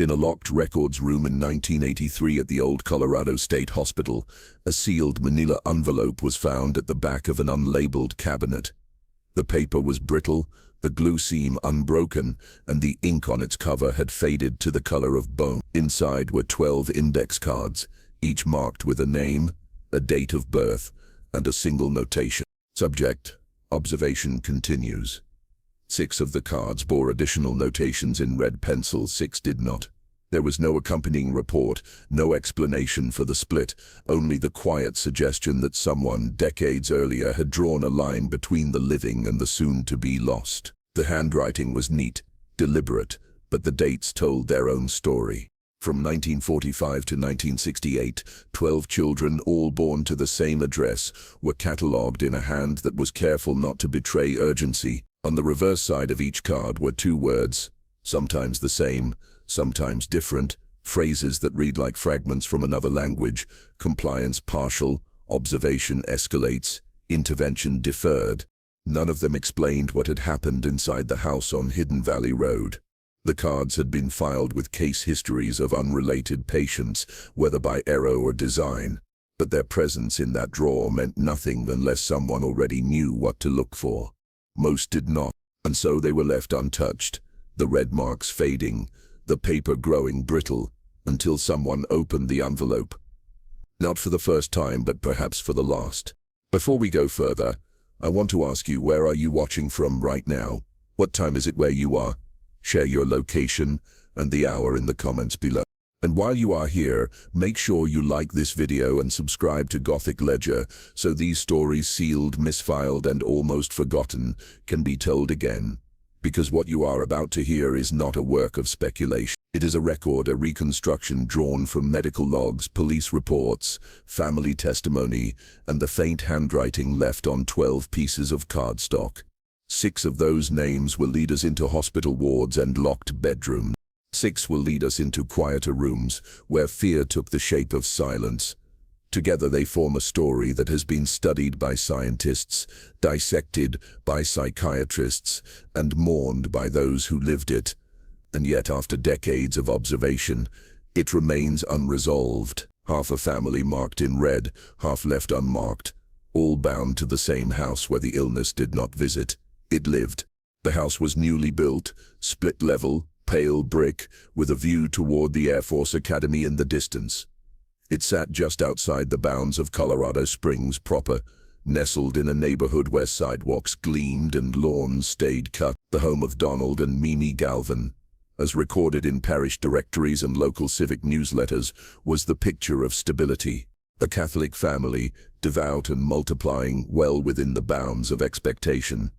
In a locked records room in 1983 at the old Colorado State Hospital, a sealed manila envelope was found at the back of an unlabeled cabinet. The paper was brittle, the glue seam unbroken, and the ink on its cover had faded to the color of bone. Inside were 12 index cards, each marked with a name, a date of birth, and a single notation. Subject: observation continues. 6 of the cards bore additional notations in red pencil, 6 did not. There was no accompanying report, no explanation for the split, only the quiet suggestion that someone decades earlier had drawn a line between the living and the soon-to-be lost. The handwriting was neat, deliberate, but the dates told their own story. From 1945 to 1968, 12 children, all born to the same address, were catalogued in a hand that was careful not to betray urgency. On the reverse side of each card were 2 words, sometimes the same, sometimes different, phrases that read like fragments from another language: compliance partial, observation escalates, intervention deferred. None of them explained what had happened inside the house on Hidden Valley Road. The cards had been filed with case histories of unrelated patients, whether by error or design, but their presence in that drawer meant nothing unless someone already knew what to look for. Most did not, and so they were left untouched, the red marks fading, the paper growing brittle, until someone opened the envelope. Not for the first time, but perhaps for the last. Before we go further, I want to ask you, where are you watching from right now? What time is it where you are? Share your location and the hour in the comments below. And while you are here, make sure you like this video and subscribe to Gothic Ledger so these stories, sealed, misfiled, and almost forgotten, can be told again. Because what you are about to hear is not a work of speculation. It is a record, a reconstruction drawn from medical logs, police reports, family testimony, and the faint handwriting left on 12 pieces of cardstock. 6 of those names will lead us into hospital wards and locked bedrooms. 6 will lead us into quieter rooms, where fear took the shape of silence. Together they form a story that has been studied by scientists, dissected by psychiatrists, and mourned by those who lived it. And yet, after decades of observation, it remains unresolved. Half a family marked in red, half left unmarked, all bound to the same house where the illness did not visit. It lived. The house was newly built, split level, pale brick, with a view toward the Air Force Academy in the distance. It sat just outside the bounds of Colorado Springs proper, nestled in a neighborhood where sidewalks gleamed and lawns stayed cut. The home of Donald and Mimi Galvin, as recorded in parish directories and local civic newsletters, was the picture of stability. A Catholic family, devout and multiplying, well within the bounds of expectation.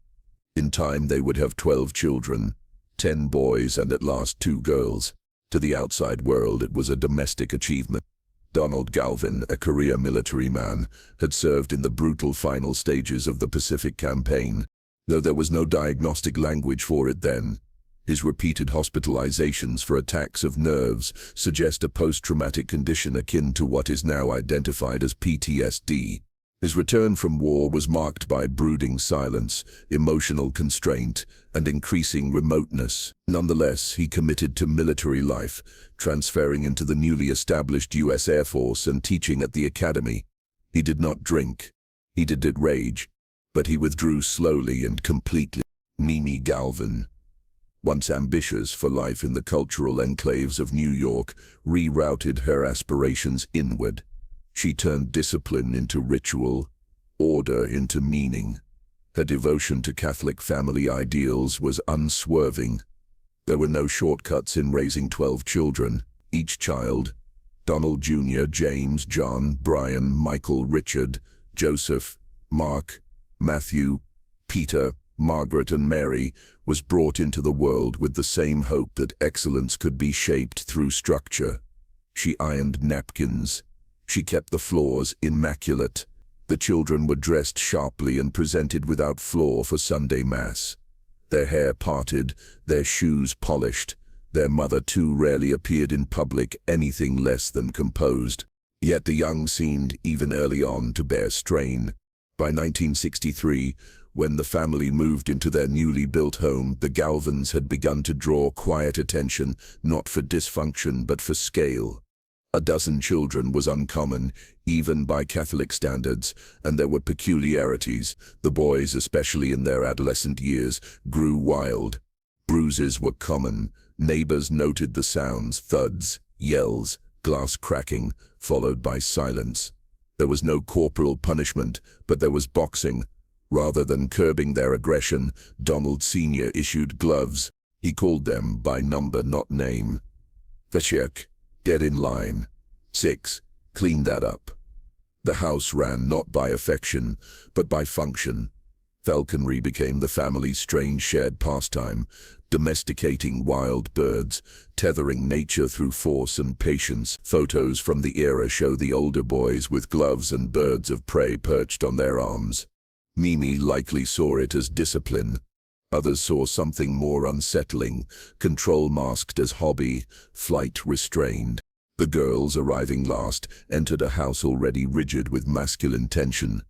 In time they would have 12 children, 10 boys and at last 2 girls. To the outside world it was a domestic achievement. Donald Galvin, a career military man, had served in the brutal final stages of the Pacific Campaign, though there was no diagnostic language for it then. His repeated hospitalizations for attacks of nerves suggest a post-traumatic condition akin to what is now identified as PTSD. His return from war was marked by brooding silence, emotional constraint, and increasing remoteness. Nonetheless, he committed to military life, transferring into the newly established U.S. Air Force and teaching at the academy. He did not drink. He did rage, but he withdrew slowly and completely. Mimi Galvin, once ambitious for life in the cultural enclaves of New York, rerouted her aspirations inward. She turned discipline into ritual, order into meaning. Her devotion to Catholic family ideals was unswerving. There were no shortcuts in raising 12 children. Each child, Donald Jr., James, John, Brian, Michael, Richard, Joseph, Mark, Matthew, Peter, Margaret, and Mary, was brought into the world with the same hope that excellence could be shaped through structure. She ironed napkins. She kept the floors immaculate. The children were dressed sharply and presented without flaw for Sunday Mass. Their hair parted, their shoes polished. Their mother too rarely appeared in public anything less than composed. Yet the young seemed, even early on, to bear strain. By 1963, When the family moved into their newly built home, the Galvins had begun to draw quiet attention, not for dysfunction but for scale. A dozen children was uncommon, even by Catholic standards, and there were peculiarities. The boys, especially in their adolescent years, grew wild. Bruises were common. Neighbors noted the sounds: thuds, yells, glass cracking, followed by silence. There was no corporal punishment, but there was boxing. Rather than curbing their aggression, Donald Sr. issued gloves. He called them by number, not name. Veshek, get in line. 6, clean that up. The house ran not by affection, but by function. Falconry became the family's strange shared pastime, domesticating wild birds, tethering nature through force and patience. Photos from the era show the older boys with gloves and birds of prey perched on their arms. Mimi likely saw it as discipline. Others saw something more unsettling: control masked as hobby, flight restrained. The girls, arriving last, entered a house already rigid with masculine tension.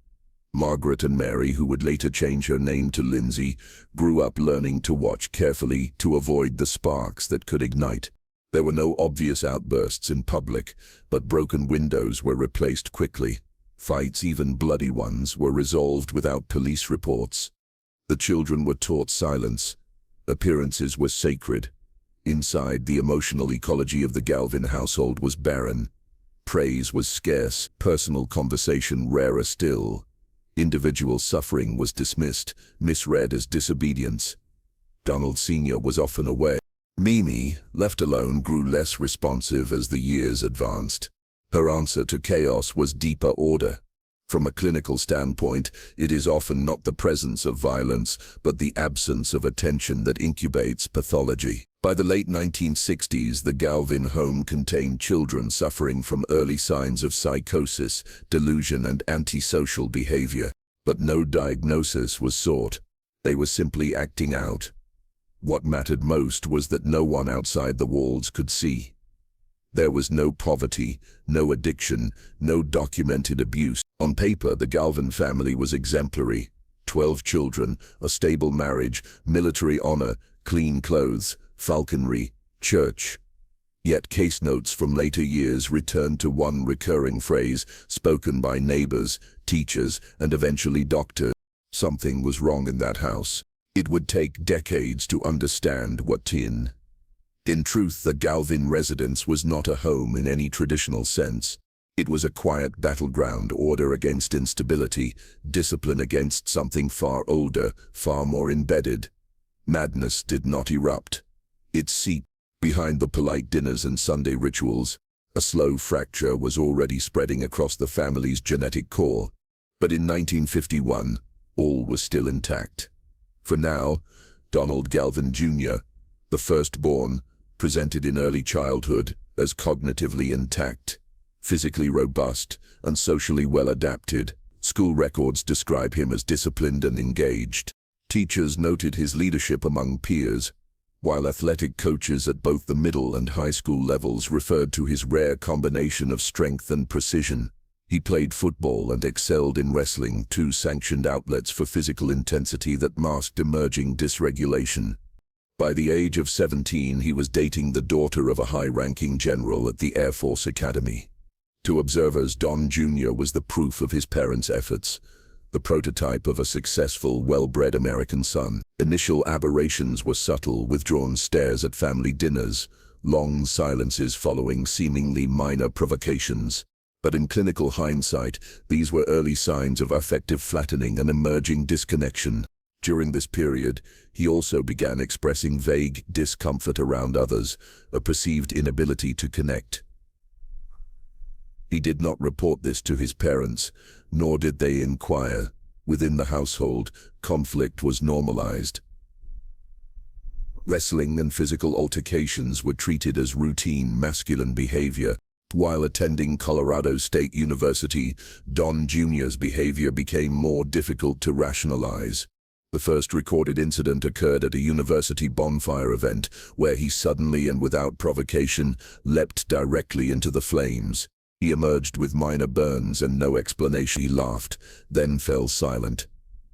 Margaret and Mary, who would later change her name to Lindsay, grew up learning to watch carefully to avoid the sparks that could ignite. There were no obvious outbursts in public, but broken windows were replaced quickly. Fights, even bloody ones, were resolved without police reports. The children were taught silence. Appearances were sacred. Inside, the emotional ecology of the Galvin household was barren. Praise was scarce, personal conversation rarer still. Individual suffering was dismissed, misread as disobedience. Donald Sr. was often away. Mimi, left alone, grew less responsive as the years advanced. Her answer to chaos was deeper order. From a clinical standpoint, it is often not the presence of violence, but the absence of attention that incubates pathology. By the late 1960s, the Galvin home contained children suffering from early signs of psychosis, delusion, and antisocial behavior. But no diagnosis was sought. They were simply acting out. What mattered most was that no one outside the walls could see. There was no poverty, no addiction, no documented abuse. On paper, the Galvin family was exemplary. 12 children, a stable marriage, military honor, clean clothes, falconry, church. Yet case notes from later years returned to one recurring phrase, spoken by neighbors, teachers, and eventually doctors. Something was wrong in that house. It would take decades to understand what. In truth, the Galvin residence was not a home in any traditional sense. It was a quiet battleground: order against instability, discipline against something far older, far more embedded. Madness did not erupt. It seeped behind the polite dinners and Sunday rituals. A slow fracture was already spreading across the family's genetic core. But in 1951, all was still intact. For now, Donald Galvin Jr., the firstborn, presented in early childhood as cognitively intact, physically robust, and socially well adapted. School records describe him as disciplined and engaged. Teachers noted his leadership among peers, while athletic coaches at both the middle and high school levels referred to his rare combination of strength and precision. He played football and excelled in wrestling, two sanctioned outlets for physical intensity that masked emerging dysregulation. By the age of 17, he was dating the daughter of a high-ranking general at the Air Force Academy. To observers, Don Jr. was the proof of his parents' efforts, the prototype of a successful, well-bred American son. Initial aberrations were subtle: withdrawn stares at family dinners, long silences following seemingly minor provocations. But in clinical hindsight, these were early signs of affective flattening and emerging disconnection. During this period, he also began expressing vague discomfort around others, a perceived inability to connect. He did not report this to his parents, nor did they inquire. Within the household, conflict was normalized. Wrestling and physical altercations were treated as routine masculine behavior. While attending Colorado State University, Don Jr.'s behavior became more difficult to rationalize. The first recorded incident occurred at a university bonfire event, where he suddenly and without provocation leapt directly into the flames. He emerged with minor burns and no explanation. He laughed, then fell silent.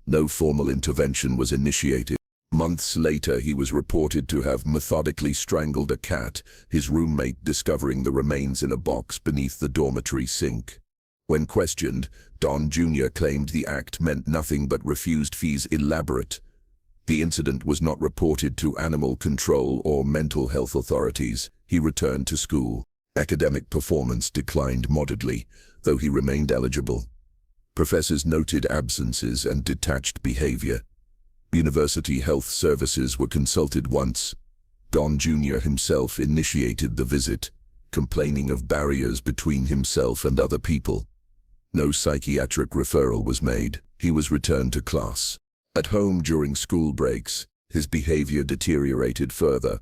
No formal intervention was initiated. Months later, he was reported to have methodically strangled a cat, his roommate discovering the remains in a box beneath the dormitory sink. When questioned, Don Jr. claimed the act meant nothing but refused fees elaborate. The incident was not reported to animal control or mental health authorities. He returned to school. Academic performance declined moderately, though he remained eligible. Professors noted absences and detached behavior. University health services were consulted once. Don Jr. himself initiated the visit, complaining of barriers between himself and other people. No psychiatric referral was made. He was returned to class. At home during school breaks, his behavior deteriorated further.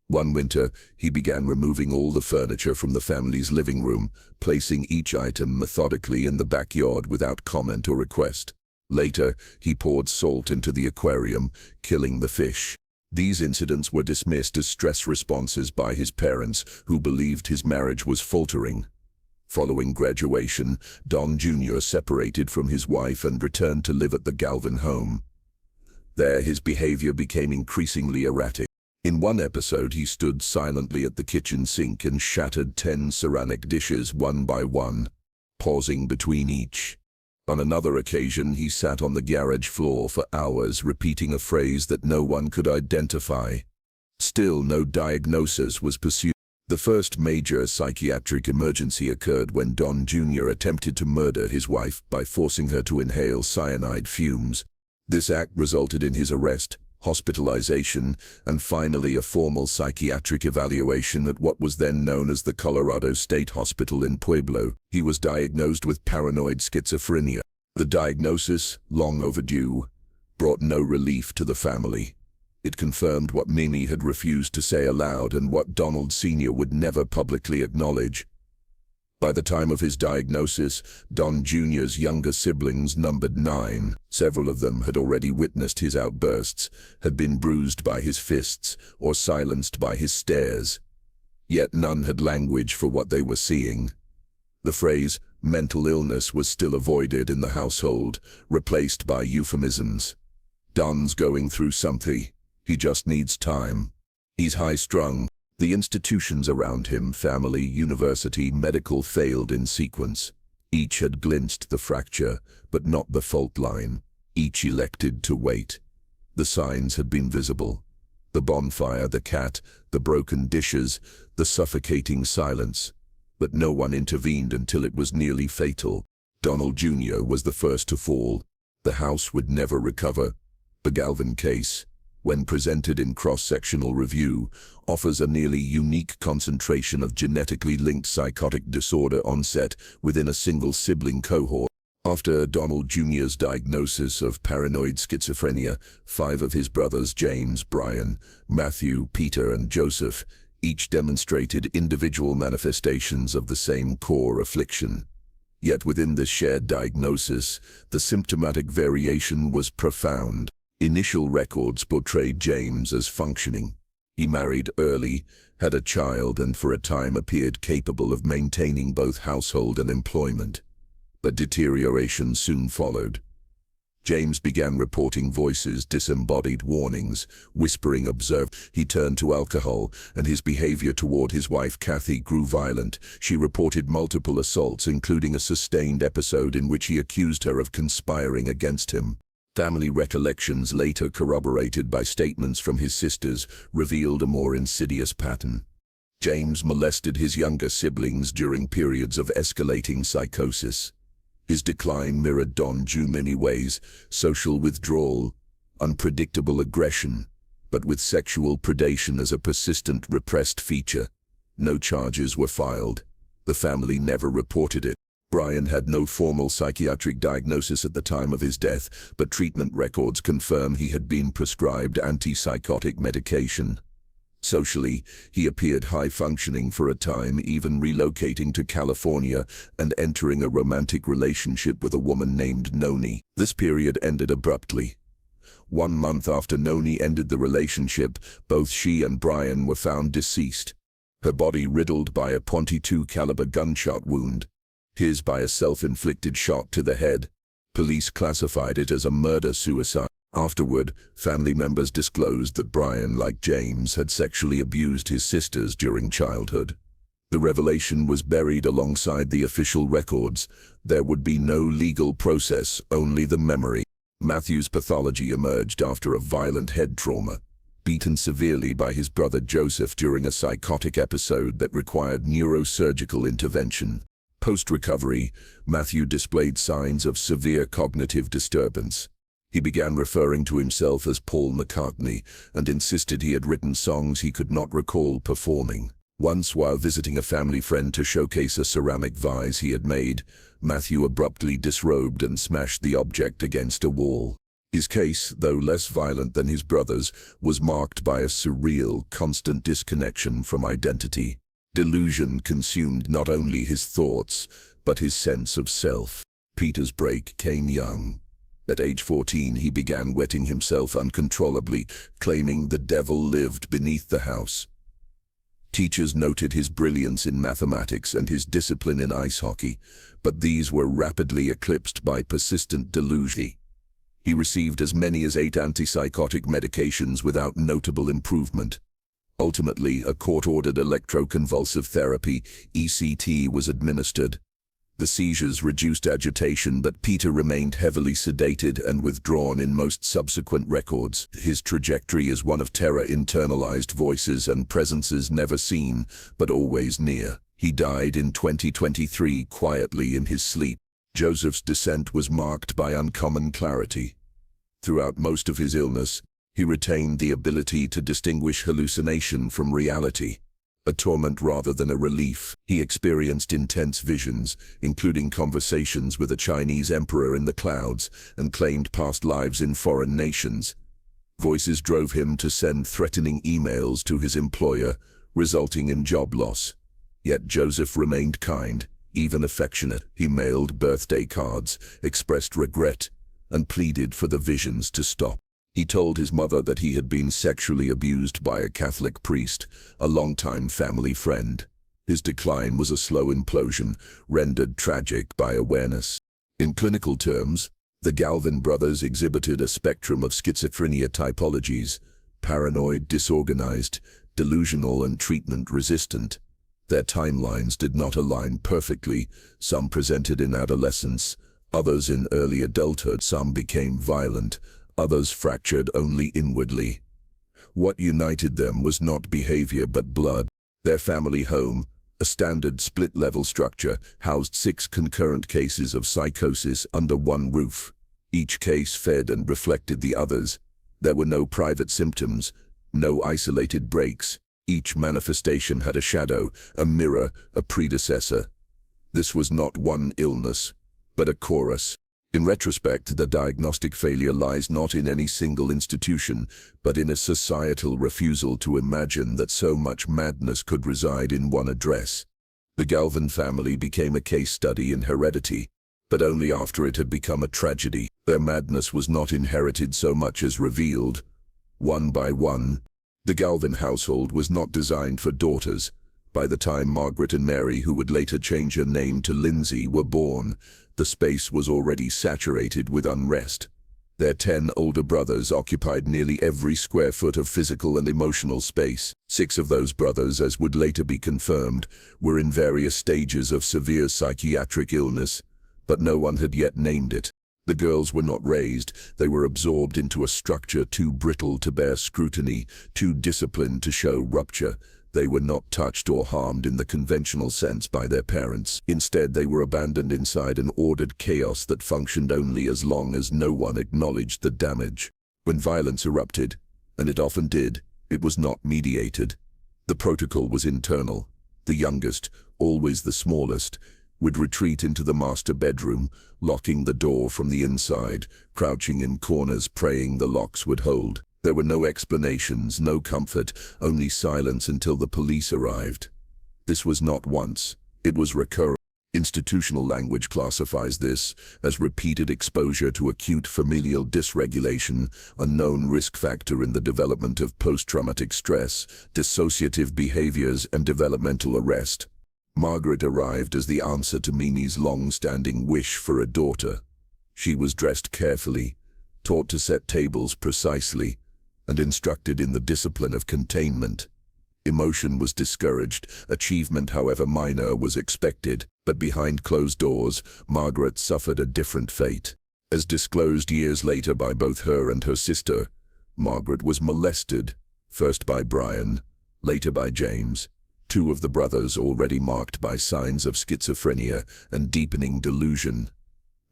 One winter, he began removing all the furniture from the family's living room, placing each item methodically in the backyard without comment or request. Later, he poured salt into the aquarium, killing the fish. These incidents were dismissed as stress responses by his parents, who believed his marriage was faltering. Following graduation, Don Jr. separated from his wife and returned to live at the Galvin home. There, his behavior became increasingly erratic. In one episode, he stood silently at the kitchen sink and shattered 10 ceramic dishes one by one, pausing between each. On another occasion, he sat on the garage floor for hours, repeating a phrase that no one could identify. Still, no diagnosis was pursued. The first major psychiatric emergency occurred when Don Jr. attempted to murder his wife by forcing her to inhale cyanide fumes. This act resulted in his arrest, hospitalization, and finally a formal psychiatric evaluation at what was then known as the Colorado State Hospital in Pueblo. He was diagnosed with paranoid schizophrenia. The diagnosis, long overdue, brought no relief to the family. It confirmed what Mimi had refused to say aloud and what Donald Sr. would never publicly acknowledge. By the time of his diagnosis, Don Jr.'s younger siblings numbered 9. Several of them had already witnessed his outbursts, had been bruised by his fists, or silenced by his stares. Yet none had language for what they were seeing. The phrase, mental illness, was still avoided in the household, replaced by euphemisms. Don's going through something. He just needs time. He's high-strung. The institutions around him, family, university, medical, failed in sequence. Each had glimpsed the fracture, but not the fault line. Each elected to wait. The signs had been visible. The bonfire, the cat, the broken dishes, the suffocating silence. But no one intervened until it was nearly fatal. Donald Jr. was the first to fall. The house would never recover. The Galvin case, when presented in cross-sectional review, offers a nearly unique concentration of genetically linked psychotic disorder onset within a single sibling cohort. After Donald Jr.'s diagnosis of paranoid schizophrenia, 5 of his brothers, James, Brian, Matthew, Peter, and Joseph, each demonstrated individual manifestations of the same core affliction. Yet within this shared diagnosis, the symptomatic variation was profound. Initial records portrayed James as functioning. He married early, had a child, and for a time appeared capable of maintaining both household and employment. But deterioration soon followed. James began reporting voices, disembodied warnings, whispering observed. He turned to alcohol, and his behavior toward his wife Kathy grew violent. She reported multiple assaults, including a sustained episode in which he accused her of conspiring against him. Family recollections, later corroborated by statements from his sisters, revealed a more insidious pattern. James molested his younger siblings during periods of escalating psychosis. His decline mirrored Don Jr. in many ways: social withdrawal, unpredictable aggression, but with sexual predation as a persistent repressed feature. No charges were filed. The family never reported it. Brian had no formal psychiatric diagnosis at the time of his death, but treatment records confirm he had been prescribed antipsychotic medication. Socially, he appeared high-functioning for a time, even relocating to California and entering a romantic relationship with a woman named Noni. This period ended abruptly. 1 month after Noni ended the relationship, both she and Brian were found deceased. Her body riddled by a .22 caliber gunshot wound. His by a self-inflicted shot to the head. Police classified it as a murder-suicide. Afterward, family members disclosed that Brian, like James, had sexually abused his sisters during childhood. The revelation was buried alongside the official records. There would be no legal process, only the memory. Matthew's pathology emerged after a violent head trauma, beaten severely by his brother Joseph during a psychotic episode that required neurosurgical intervention. Post-recovery, Matthew displayed signs of severe cognitive disturbance. He began referring to himself as Paul McCartney and insisted he had written songs he could not recall performing. Once, while visiting a family friend to showcase a ceramic vase he had made, Matthew abruptly disrobed and smashed the object against a wall. His case, though less violent than his brother's, was marked by a surreal, constant disconnection from identity. Delusion consumed not only his thoughts, but his sense of self. Peter's break came young. At age 14, he began wetting himself uncontrollably, claiming the devil lived beneath the house. Teachers noted his brilliance in mathematics and his discipline in ice hockey, but these were rapidly eclipsed by persistent delusion. He received as many as 8 antipsychotic medications without notable improvement. Ultimately, a court-ordered electroconvulsive therapy, ECT, was administered. The seizures reduced agitation, but Peter remained heavily sedated and withdrawn in most subsequent records. His trajectory is one of terror, internalized voices and presences never seen, but always near. He died in 2023 quietly in his sleep. Joseph's descent was marked by uncommon clarity. Throughout most of his illness, he retained the ability to distinguish hallucination from reality. A torment rather than a relief, he experienced intense visions, including conversations with a Chinese emperor in the clouds, and claimed past lives in foreign nations. Voices drove him to send threatening emails to his employer, resulting in job loss. Yet Joseph remained kind, even affectionate. He mailed birthday cards, expressed regret, and pleaded for the visions to stop. He told his mother that he had been sexually abused by a Catholic priest, a longtime family friend. His decline was a slow implosion, rendered tragic by awareness. In clinical terms, the Galvin brothers exhibited a spectrum of schizophrenia typologies: paranoid, disorganized, delusional, and treatment-resistant. Their timelines did not align perfectly. Some presented in adolescence, others in early adulthood. Some became violent, others fractured only inwardly. What united them was not behavior but blood. Their family home, a standard split-level structure, housed 6 concurrent cases of psychosis under one roof. Each case fed and reflected the others. There were no private symptoms, no isolated breaks. Each manifestation had a shadow, a mirror, a predecessor. This was not one illness, but a chorus. In retrospect, the diagnostic failure lies not in any single institution, but in a societal refusal to imagine that so much madness could reside in one address. The Galvin family became a case study in heredity, but only after it had become a tragedy. Their madness was not inherited so much as revealed. One by one, the Galvin household was not designed for daughters. By the time Margaret and Mary, who would later change her name to Lindsay, were born, the space was already saturated with unrest. Their 10 older brothers occupied nearly every square foot of physical and emotional space. 6 of those brothers, as would later be confirmed, were in various stages of severe psychiatric illness, but no one had yet named it. The girls were not raised, they were absorbed into a structure too brittle to bear scrutiny, too disciplined to show rupture. They were not touched or harmed in the conventional sense by their parents. Instead, they were abandoned inside an ordered chaos that functioned only as long as no one acknowledged the damage. When violence erupted, and it often did, it was not mediated. The protocol was internal. The youngest, always the smallest, would retreat into the master bedroom, locking the door from the inside, crouching in corners, praying the locks would hold. There were no explanations, no comfort, only silence until the police arrived. This was not once, it was recurrent. Institutional language classifies this as repeated exposure to acute familial dysregulation, a known risk factor in the development of post-traumatic stress, dissociative behaviors, and developmental arrest. Margaret arrived as the answer to Mimi's long-standing wish for a daughter. She was dressed carefully, taught to set tables precisely, and instructed in the discipline of containment. Emotion was discouraged, achievement, however minor, was expected, but behind closed doors, Margaret suffered a different fate. As disclosed years later by both her and her sister, Margaret was molested, first by Brian, later by James, two of the brothers already marked by signs of schizophrenia and deepening delusion.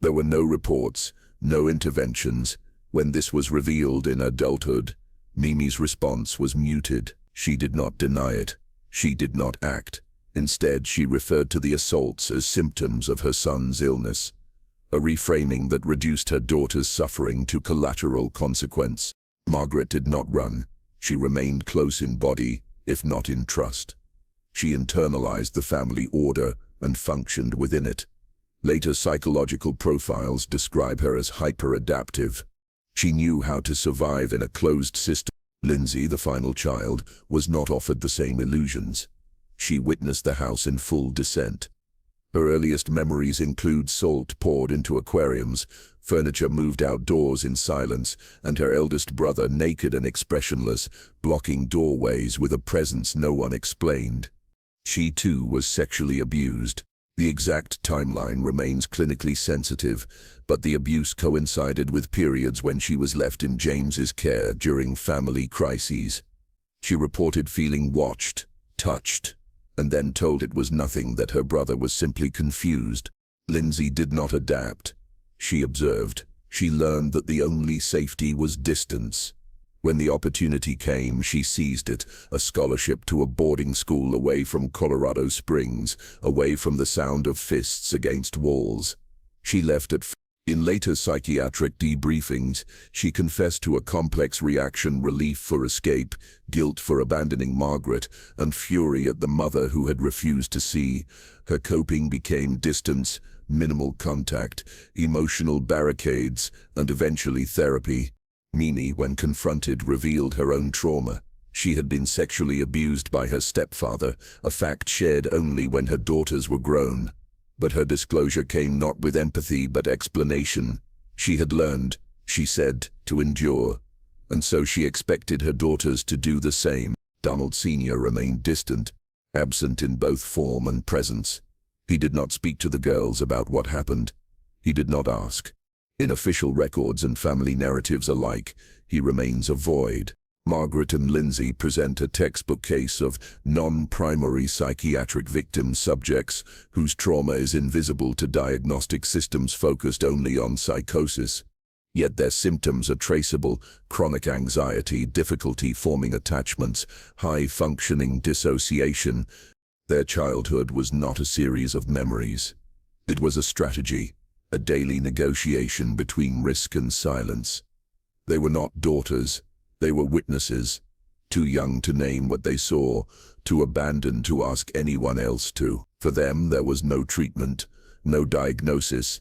There were no reports, no interventions. When this was revealed in adulthood, Mimi's response was muted. She did not deny it. She did not act. Instead, she referred to the assaults as symptoms of her son's illness, a reframing that reduced her daughter's suffering to collateral consequence. Margaret did not run. She remained close in body, if not in trust. She internalized the family order and functioned within it. Later psychological profiles describe her as hyper-adaptive. She knew how to survive in a closed system. Lindsay, the final child, was not offered the same illusions. She witnessed the house in full descent. Her earliest memories include salt poured into aquariums, furniture moved outdoors in silence, and her eldest brother naked and expressionless, blocking doorways with a presence no one explained. She too was sexually abused. The exact timeline remains clinically sensitive, but the abuse coincided with periods when she was left in James's care during family crises. She reported feeling watched, touched, and then told it was nothing, that her brother was simply confused. Lindsay did not adapt. She observed. She learned that the only safety was distance. When the opportunity came, she seized it, a scholarship to a boarding school away from Colorado Springs, away from the sound of fists against walls. She left in later psychiatric debriefings, she confessed to a complex reaction: relief for escape, guilt for abandoning Margaret, and fury at the mother who had refused to see. Her coping became distance, minimal contact, emotional barricades, and eventually therapy. Mimi, when confronted, revealed her own trauma. She had been sexually abused by her stepfather, a fact shared only when her daughters were grown. But her disclosure came not with empathy but explanation. She had learned, she said, to endure, and so she expected her daughters to do the same. Donald Sr. remained distant, absent in both form and presence. He did not speak to the girls about what happened. He did not ask. In official records and family narratives alike, he remains a void. Margaret and Lindsay present a textbook case of non-primary psychiatric victim subjects whose trauma is invisible to diagnostic systems focused only on psychosis. Yet their symptoms are traceable: chronic anxiety, difficulty forming attachments, high-functioning dissociation. Their childhood was not a series of memories. It was a strategy, a daily negotiation between risk and silence. They were not daughters, they were witnesses, too young to name what they saw, too abandoned to ask anyone else to. For them there was no treatment, no diagnosis,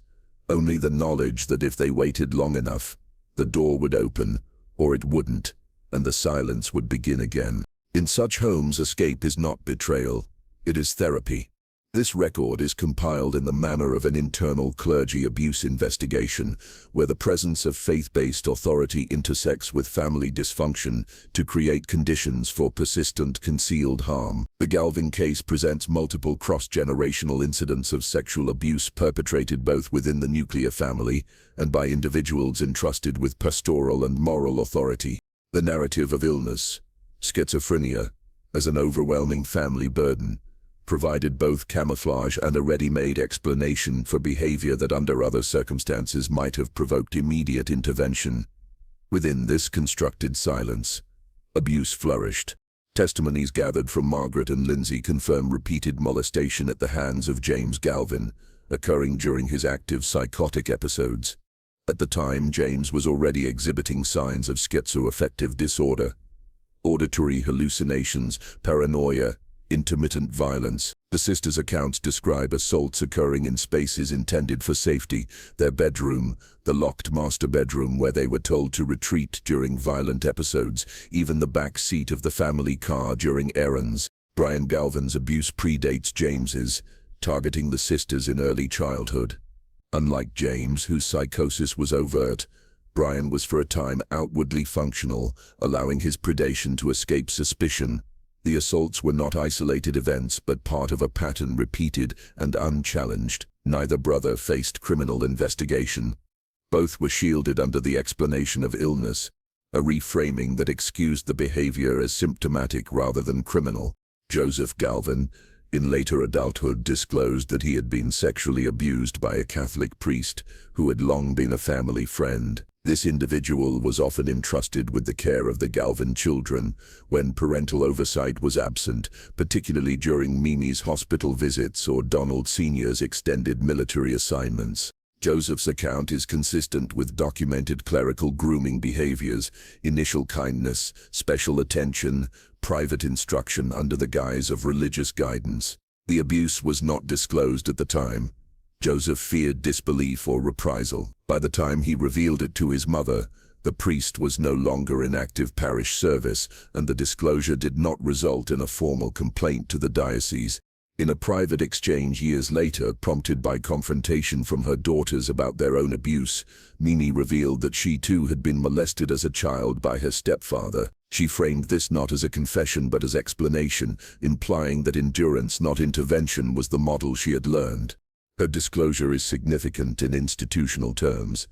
only the knowledge that if they waited long enough, the door would open, or it wouldn't, and the silence would begin again. In such homes, escape is not betrayal, it is therapy. This record is compiled in the manner of an internal clergy abuse investigation, where the presence of faith-based authority intersects with family dysfunction to create conditions for persistent concealed harm. The Galvin case presents multiple cross-generational incidents of sexual abuse perpetrated both within the nuclear family and by individuals entrusted with pastoral and moral authority. The narrative of illness, schizophrenia, as an overwhelming family burden, provided both camouflage and a ready-made explanation for behavior that under other circumstances might have provoked immediate intervention. Within this constructed silence, abuse flourished. Testimonies gathered from Margaret and Lindsay confirm repeated molestation at the hands of James Galvin, occurring during his active psychotic episodes. At the time, James was already exhibiting signs of schizoaffective disorder, auditory hallucinations, paranoia, intermittent violence. The sisters' accounts describe assaults occurring in spaces intended for safety: their bedroom, the locked master bedroom where they were told to retreat during violent episodes, even the back seat of the family car during errands. Brian Galvin's abuse predates James's, targeting the sisters in early childhood. Unlike James, whose psychosis was overt, Brian was for a time outwardly functional, allowing his predation to escape suspicion. The assaults were not isolated events, but part of a pattern repeated and unchallenged. Neither brother faced criminal investigation. Both were shielded under the explanation of illness, a reframing that excused the behavior as symptomatic rather than criminal. Joseph Galvin, in later adulthood, disclosed that he had been sexually abused by a Catholic priest who had long been a family friend. This individual was often entrusted with the care of the Galvin children when parental oversight was absent, particularly during Mimi's hospital visits or Donald Sr.'s extended military assignments. Joseph's account is consistent with documented clerical grooming behaviors: initial kindness, special attention, private instruction under the guise of religious guidance. The abuse was not disclosed at the time. Joseph feared disbelief or reprisal. By the time he revealed it to his mother, the priest was no longer in active parish service, and the disclosure did not result in a formal complaint to the diocese. In a private exchange years later, prompted by confrontation from her daughters about their own abuse, Mimi revealed that she too had been molested as a child by her stepfather. She framed this not as a confession but as explanation, implying that endurance, not intervention, was the model she had learned. Her disclosure is significant in institutional terms.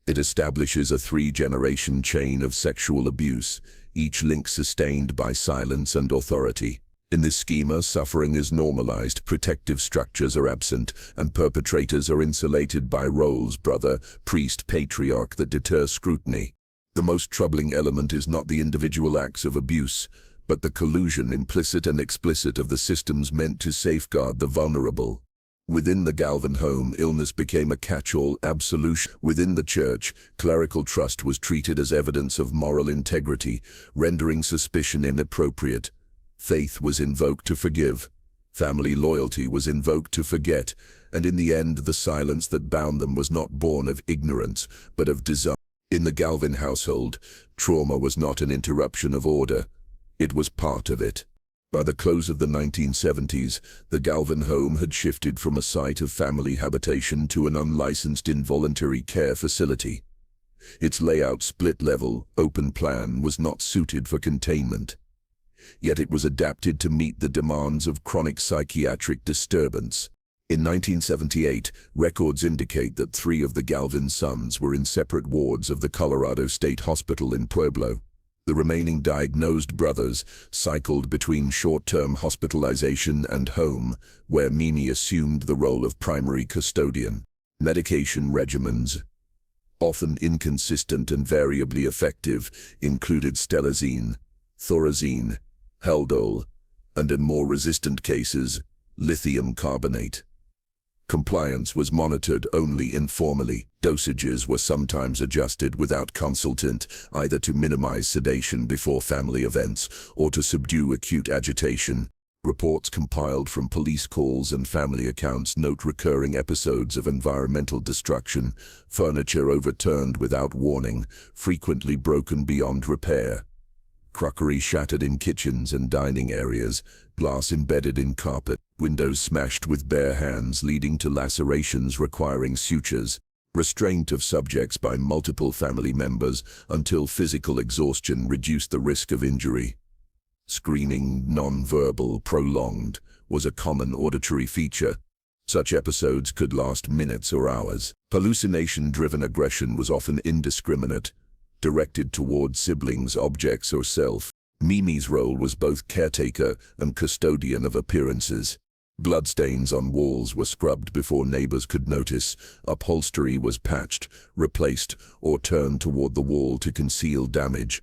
It establishes a three-generation chain of sexual abuse, each link sustained by silence and authority. In this schema, suffering is normalized, protective structures are absent, and perpetrators are insulated by roles: brother, priest, patriarch, that deter scrutiny. The most troubling element is not the individual acts of abuse, but the collusion, implicit and explicit, of the systems meant to safeguard the vulnerable. Within the Galvin home, illness became a catch-all absolution. Within the church, clerical trust was treated as evidence of moral integrity, rendering suspicion inappropriate. Faith was invoked to forgive. Family loyalty was invoked to forget, and in the end, the silence that bound them was not born of ignorance, but of desire. In the Galvin household, trauma was not an interruption of order. It was part of it. By the close of the 1970s, the Galvin home had shifted from a site of family habitation to an unlicensed involuntary care facility. Its layout, split-level, open plan, was not suited for containment. Yet it was adapted to meet the demands of chronic psychiatric disturbance. In 1978, records indicate that 3 of the Galvin sons were in separate wards of the Colorado State Hospital in Pueblo. The remaining diagnosed brothers cycled between short-term hospitalization and home, where Mimi assumed the role of primary custodian. Medication regimens, often inconsistent and variably effective, included stelazine, thorazine, haldol, and in more resistant cases, lithium carbonate. Compliance was monitored only informally. Dosages were sometimes adjusted without consultant, either to minimize sedation before family events or to subdue acute agitation. Reports compiled from police calls and family accounts note recurring episodes of environmental destruction, furniture overturned without warning, frequently broken beyond repair. Crockery shattered in kitchens and dining areas, glass embedded in carpet, windows smashed with bare hands leading to lacerations requiring sutures, restraint of subjects by multiple family members until physical exhaustion reduced the risk of injury. Screaming, non-verbal, prolonged, was a common auditory feature. Such episodes could last minutes or hours. Hallucination-driven aggression was often indiscriminate, directed toward siblings, objects, or self. Mimi's role was both caretaker and custodian of appearances. Bloodstains on walls were scrubbed before neighbors could notice. Upholstery was patched, replaced, or turned toward the wall to conceal damage.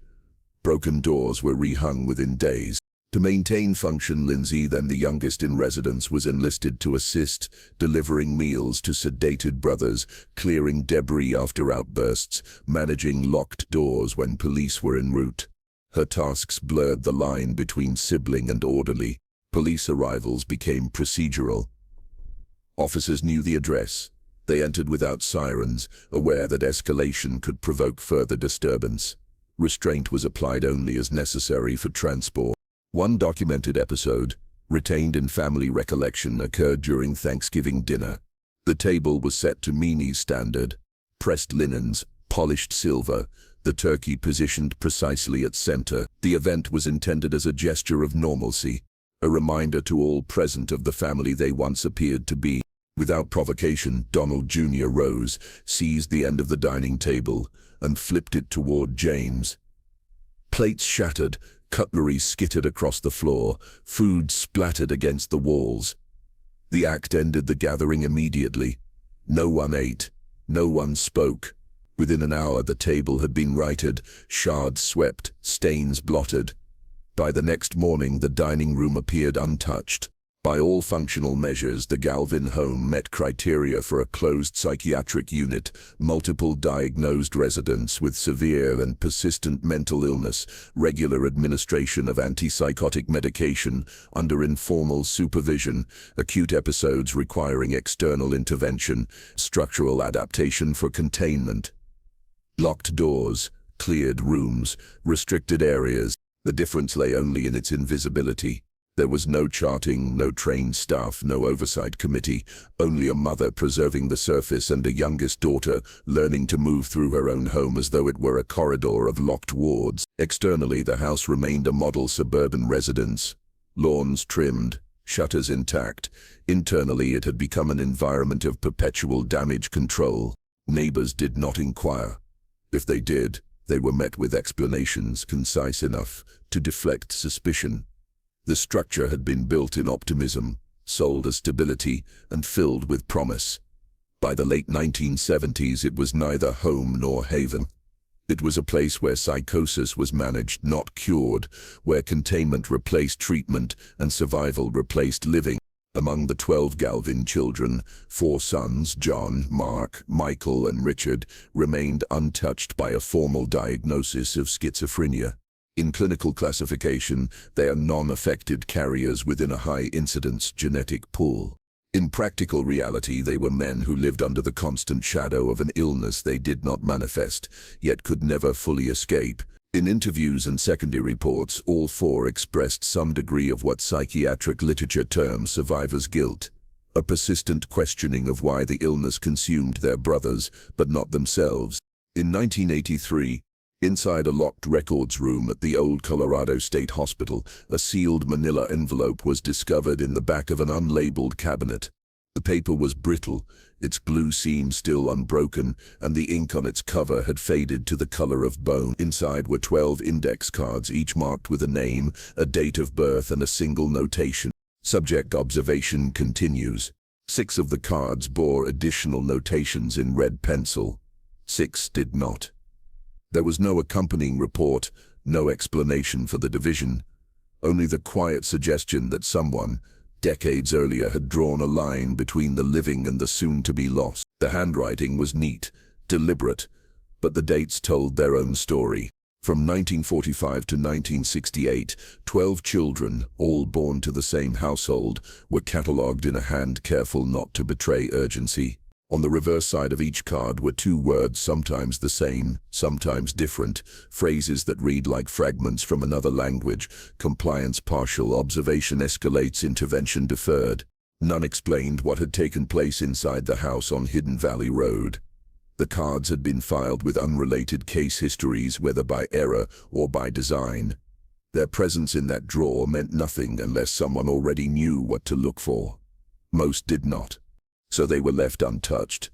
Broken doors were rehung within days. To maintain function, Lindsay, then the youngest in residence, was enlisted to assist, delivering meals to sedated brothers, clearing debris after outbursts, managing locked doors when police were en route. Her tasks blurred the line between sibling and orderly. Police arrivals became procedural. Officers knew the address. They entered without sirens, aware that escalation could provoke further disturbance. Restraint was applied only as necessary for transport. One documented episode, retained in family recollection, occurred during Thanksgiving dinner. The table was set to Meany's standard. Pressed linens, polished silver, the turkey positioned precisely at center. The event was intended as a gesture of normalcy, a reminder to all present of the family they once appeared to be. Without provocation, Donald Jr. rose, seized the end of the dining table, and flipped it toward James. Plates shattered, cutlery skittered across the floor, food splattered against the walls. The act ended the gathering immediately. No one ate, no one spoke. Within an hour the table had been righted, shards swept, stains blotted. By the next morning the dining room appeared untouched. By all functional measures, the Galvin home met criteria for a closed psychiatric unit, multiple diagnosed residents with severe and persistent mental illness, regular administration of antipsychotic medication under informal supervision, acute episodes requiring external intervention, structural adaptation for containment. Locked doors, cleared rooms, restricted areas. The difference lay only in its invisibility. There was no charting, no trained staff, no oversight committee, only a mother preserving the surface and a youngest daughter learning to move through her own home as though it were a corridor of locked wards. Externally, the house remained a model suburban residence. Lawns trimmed, shutters intact. Internally, it had become an environment of perpetual damage control. Neighbors did not inquire. If they did, they were met with explanations concise enough to deflect suspicion. The structure had been built in optimism, sold as stability, and filled with promise. By the late 1970s, it was neither home nor haven. It was a place where psychosis was managed, not cured, where containment replaced treatment and survival replaced living. Among the 12 Galvin children, 4 sons, John, Mark, Michael, and Richard, remained untouched by a formal diagnosis of schizophrenia. In clinical classification, they are non-affected carriers within a high-incidence genetic pool. In practical reality, they were men who lived under the constant shadow of an illness they did not manifest, yet could never fully escape. In interviews and secondary reports, all 4 expressed some degree of what psychiatric literature terms survivor's guilt, a persistent questioning of why the illness consumed their brothers, but not themselves. In 1983, inside a locked records room at the old Colorado State Hospital, a sealed manila envelope was discovered in the back of an unlabeled cabinet. The paper was brittle, its glue seam still unbroken, and the ink on its cover had faded to the color of bone. Inside were 12 index cards, each marked with a name, a date of birth, and a single notation. Subject observation continues. 6 of the cards bore additional notations in red pencil. 6 did not. There was no accompanying report, no explanation for the division, only the quiet suggestion that someone, decades earlier, had drawn a line between the living and the soon-to-be lost. The handwriting was neat, deliberate, but the dates told their own story. From 1945 to 1968, 12 children, all born to the same household, were catalogued in a hand careful not to betray urgency. On the reverse side of each card were 2 words, sometimes the same, sometimes different, phrases that read like fragments from another language: compliance partial, observation escalates, intervention deferred. None explained what had taken place inside the house on Hidden Valley Road. The cards had been filed with unrelated case histories, whether by error or by design. Their presence in that drawer meant nothing unless someone already knew what to look for. Most did not. So they were left untouched,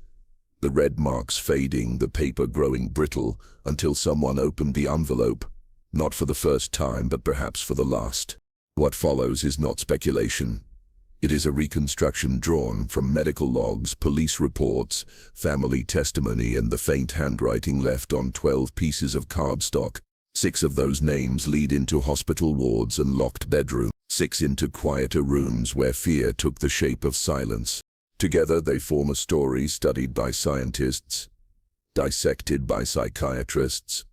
the red marks fading, the paper growing brittle, until someone opened the envelope, not for the first time, but perhaps for the last. What follows is not speculation. It is a reconstruction drawn from medical logs, police reports, family testimony, and the faint handwriting left on 12 pieces of cardstock. 6 of those names lead into hospital wards and locked bedrooms, 6 into quieter rooms where fear took the shape of silence. Together they form a story studied by scientists, dissected by psychiatrists,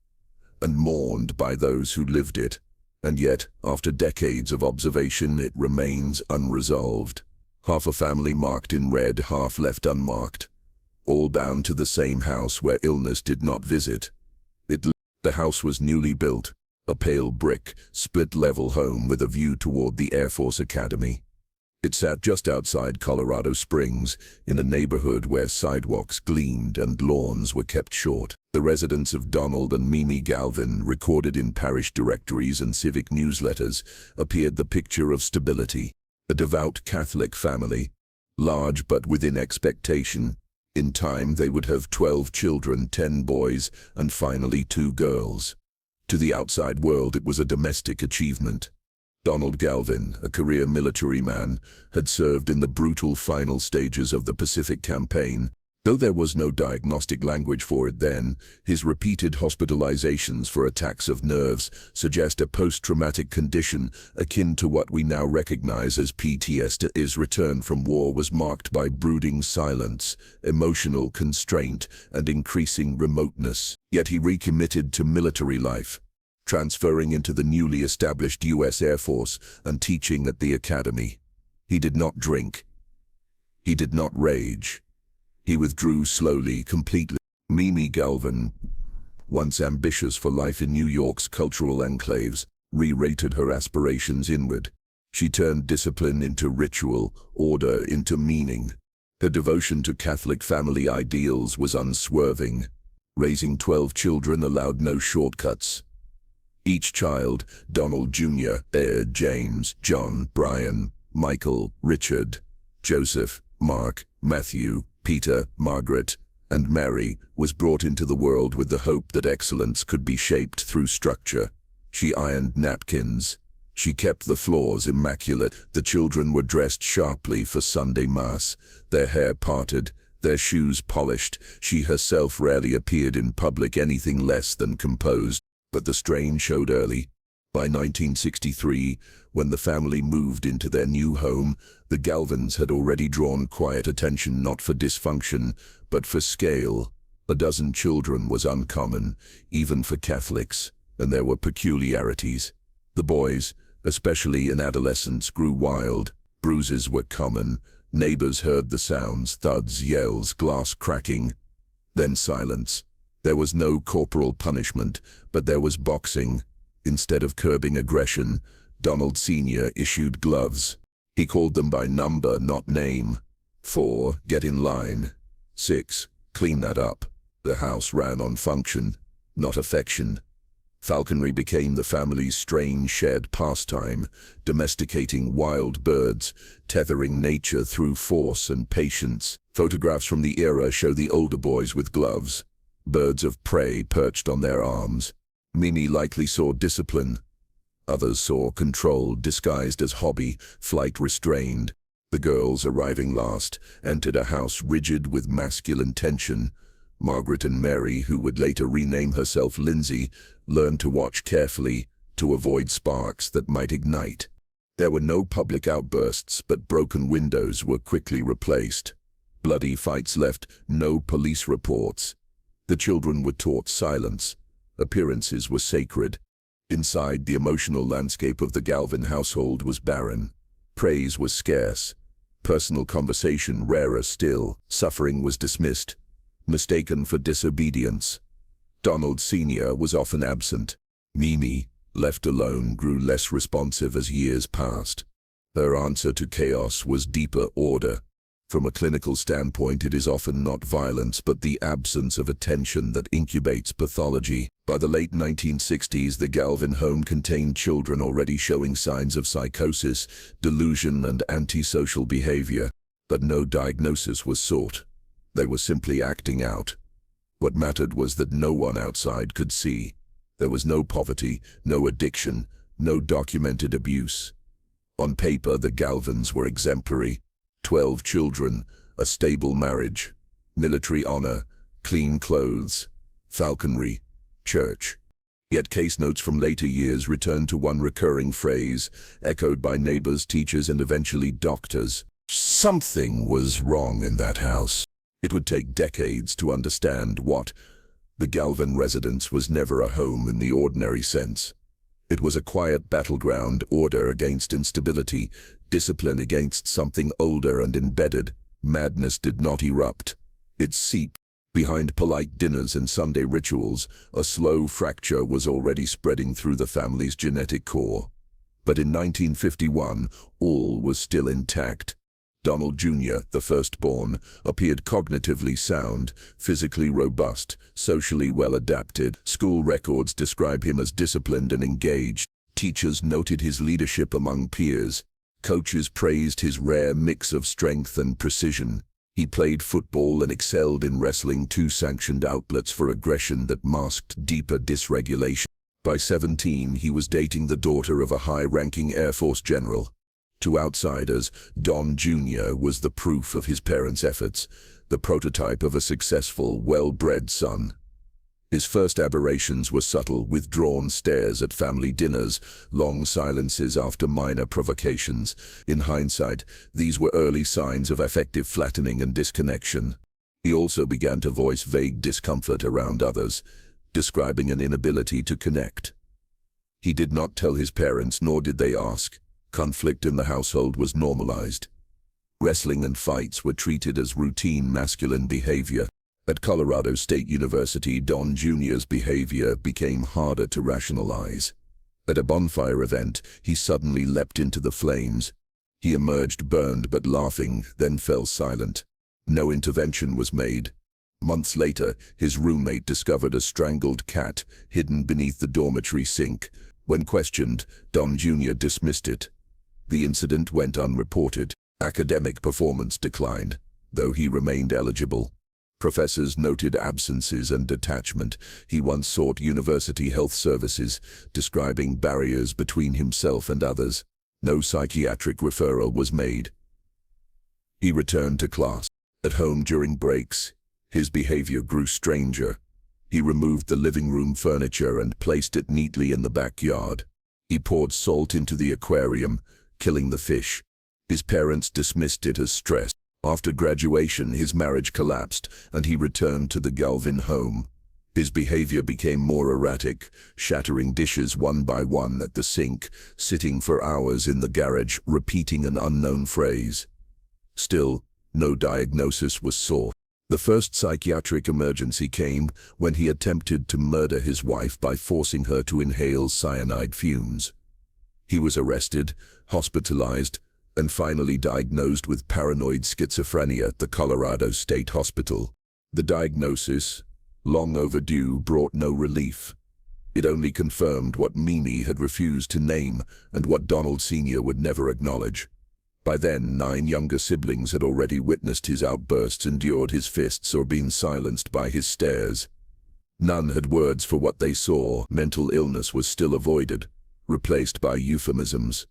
and mourned by those who lived it. And yet, after decades of observation, it remains unresolved. Half a family marked in red, half left unmarked, all bound to the same house where illness did not visit. The house was newly built, a pale brick, split-level home with a view toward the Air Force Academy. It sat just outside Colorado Springs, in a neighborhood where sidewalks gleamed and lawns were kept short. The residence of Donald and Mimi Galvin, recorded in parish directories and civic newsletters, appeared the picture of stability. A devout Catholic family, large but within expectation. In time they would have 12 children, 10 boys, and finally 2 girls. To the outside world it was a domestic achievement. Donald Galvin, a career military man, had served in the brutal final stages of the Pacific Campaign. Though there was no diagnostic language for it then, his repeated hospitalizations for attacks of nerves suggest a post-traumatic condition akin to what we now recognize as PTSD. His return from war was marked by brooding silence, emotional constraint, and increasing remoteness. Yet he recommitted to military life, transferring into the newly established U.S. Air Force and teaching at the academy. He did not drink. He did not rage. He withdrew slowly, completely. Mimi Galvin, once ambitious for life in New York's cultural enclaves, re-rated her aspirations inward. She turned discipline into ritual, order into meaning. Her devotion to Catholic family ideals was unswerving. Raising 12 children allowed no shortcuts. Each child, Donald Jr., James, John, Brian, Michael, Richard, Joseph, Mark, Matthew, Peter, Margaret, and Mary, was brought into the world with the hope that excellence could be shaped through structure. She ironed napkins. She kept the floors immaculate. The children were dressed sharply for Sunday Mass, their hair parted, their shoes polished. She herself rarely appeared in public anything less than composed. But the strain showed early. By 1963, when the family moved into their new home, the Galvins had already drawn quiet attention not for dysfunction, but for scale. A dozen children was uncommon, even for Catholics, and there were peculiarities. The boys, especially in adolescence, grew wild. Bruises were common. Neighbors heard the sounds, thuds, yells, glass cracking. Then silence. There was no corporal punishment, but there was boxing. Instead of curbing aggression, Donald Sr. issued gloves. He called them by number, not name. 4, get in line. 6, clean that up. The house ran on function, not affection. Falconry became the family's strange shared pastime, domesticating wild birds, tethering nature through force and patience. Photographs from the era show the older boys with gloves, birds of prey perched on their arms. Mimi likely saw discipline. Others saw control disguised as hobby, flight restrained. The girls, arriving last, entered a house rigid with masculine tension. Margaret and Mary, who would later rename herself Lindsay, learned to watch carefully, to avoid sparks that might ignite. There were no public outbursts, but broken windows were quickly replaced. Bloody fights left no police reports. The children were taught silence. Appearances were sacred. Inside, the emotional landscape of the Galvin household was barren. Praise was scarce. Personal conversation rarer still. Suffering was dismissed, mistaken for disobedience. Donald Sr. was often absent. Mimi, left alone, grew less responsive as years passed. Her answer to chaos was deeper order. From a clinical standpoint, it is often not violence, but the absence of attention that incubates pathology. By the late 1960s, the Galvin home contained children already showing signs of psychosis, delusion, and antisocial behavior. But no diagnosis was sought. They were simply acting out. What mattered was that no one outside could see. There was no poverty, no addiction, no documented abuse. On paper, the Galvins were exemplary. 12 children, a stable marriage, military honor, clean clothes, falconry, church. Yet case notes from later years returned to one recurring phrase, echoed by neighbors, teachers, and eventually doctors. Something was wrong in that house. It would take decades to understand what. The Galvin residence was never a home in the ordinary sense. It was a quiet battleground, order against instability, discipline against something older and embedded. Madness did not erupt. It seeped. Behind polite dinners and Sunday rituals, a slow fracture was already spreading through the family's genetic core. But in 1951, all was still intact. Donald Jr., the firstborn, appeared cognitively sound, physically robust, socially well adapted. School records describe him as disciplined and engaged. Teachers noted his leadership among peers. Coaches praised his rare mix of strength and precision. He played football and excelled in wrestling, two sanctioned outlets for aggression that masked deeper dysregulation. By 17, he was dating the daughter of a high-ranking Air Force general. To outsiders, Don Jr. was the proof of his parents' efforts, the prototype of a successful, well-bred son. His first aberrations were subtle, withdrawn stares at family dinners, long silences after minor provocations. In hindsight, these were early signs of affective flattening and disconnection. He also began to voice vague discomfort around others, describing an inability to connect. He did not tell his parents, nor did they ask. Conflict in the household was normalized. Wrestling and fights were treated as routine masculine behavior. At Colorado State University, Don Jr.'s behavior became harder to rationalize. At a bonfire event, he suddenly leapt into the flames. He emerged burned but laughing, then fell silent. No intervention was made. Months later, his roommate discovered a strangled cat hidden beneath the dormitory sink. When questioned, Don Jr. dismissed it. The incident went unreported. Academic performance declined, though he remained eligible. Professors noted absences and detachment. He once sought university health services, describing barriers between himself and others. No psychiatric referral was made. He returned to class. At home during breaks, his behavior grew stranger. He removed the living room furniture and placed it neatly in the backyard. He poured salt into the aquarium, killing the fish. His parents dismissed it as stress. After graduation, his marriage collapsed, and he returned to the Galvin home. His behavior became more erratic, shattering dishes one by one at the sink, sitting for hours in the garage, repeating an unknown phrase. Still, no diagnosis was sought. The first psychiatric emergency came when he attempted to murder his wife by forcing her to inhale cyanide fumes. He was arrested, hospitalized, and finally diagnosed with paranoid schizophrenia at the Colorado State Hospital. The diagnosis, long overdue, brought no relief. It only confirmed what Mimi had refused to name and what Donald Sr. would never acknowledge. By then, 9 younger siblings had already witnessed his outbursts, endured his fists, or been silenced by his stares. None had words for what they saw. Mental illness was still avoided, replaced by euphemisms.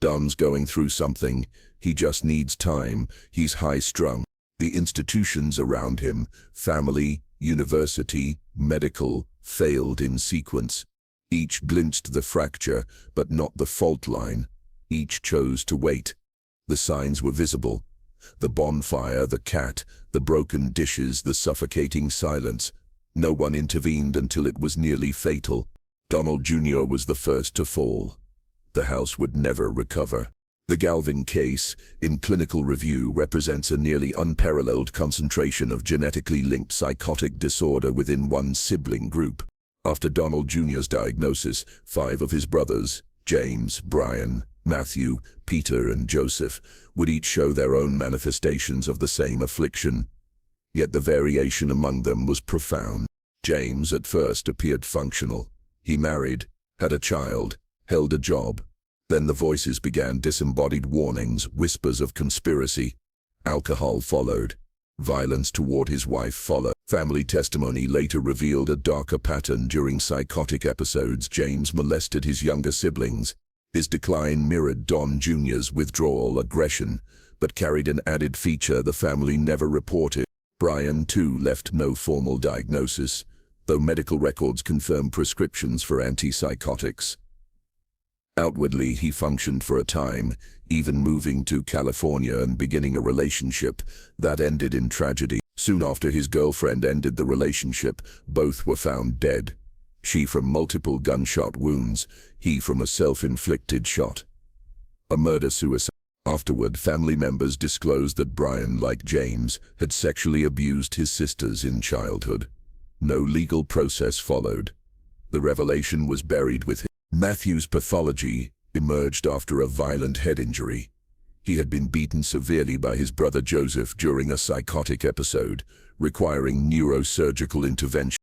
Don's going through something. He just needs time. He's high-strung. The institutions around him, family, university, medical, failed in sequence. Each glimpsed the fracture, but not the fault line. Each chose to wait. The signs were visible. The bonfire, the cat, the broken dishes, the suffocating silence. No one intervened until it was nearly fatal. Donald Jr. was the first to fall. The house would never recover. The Galvin case, in clinical review, represents a nearly unparalleled concentration of genetically linked psychotic disorder within one sibling group. After Donald Jr.'s diagnosis, 5 of his brothers, James, Brian, Matthew, Peter, and Joseph, would each show their own manifestations of the same affliction. Yet the variation among them was profound. James at first appeared functional. He married, had a child, held a job. Then the voices began, disembodied warnings, whispers of conspiracy. Alcohol followed. Violence toward his wife followed. Family testimony later revealed a darker pattern. During psychotic episodes, James molested his younger siblings. His decline mirrored Don Jr.'s withdrawal aggression, but carried an added feature the family never reported. Brian, too, left no formal diagnosis, though medical records confirm prescriptions for antipsychotics. Outwardly, he functioned for a time, even moving to California and beginning a relationship that ended in tragedy. Soon after his girlfriend ended the relationship, both were found dead. She from multiple gunshot wounds, he from a self-inflicted shot. A murder-suicide. Afterward, family members disclosed that Brian, like James, had sexually abused his sisters in childhood. No legal process followed. The revelation was buried with him. Matthew's pathology, emerged after a violent head injury. He had been beaten severely by his brother Joseph during a psychotic episode, requiring neurosurgical intervention.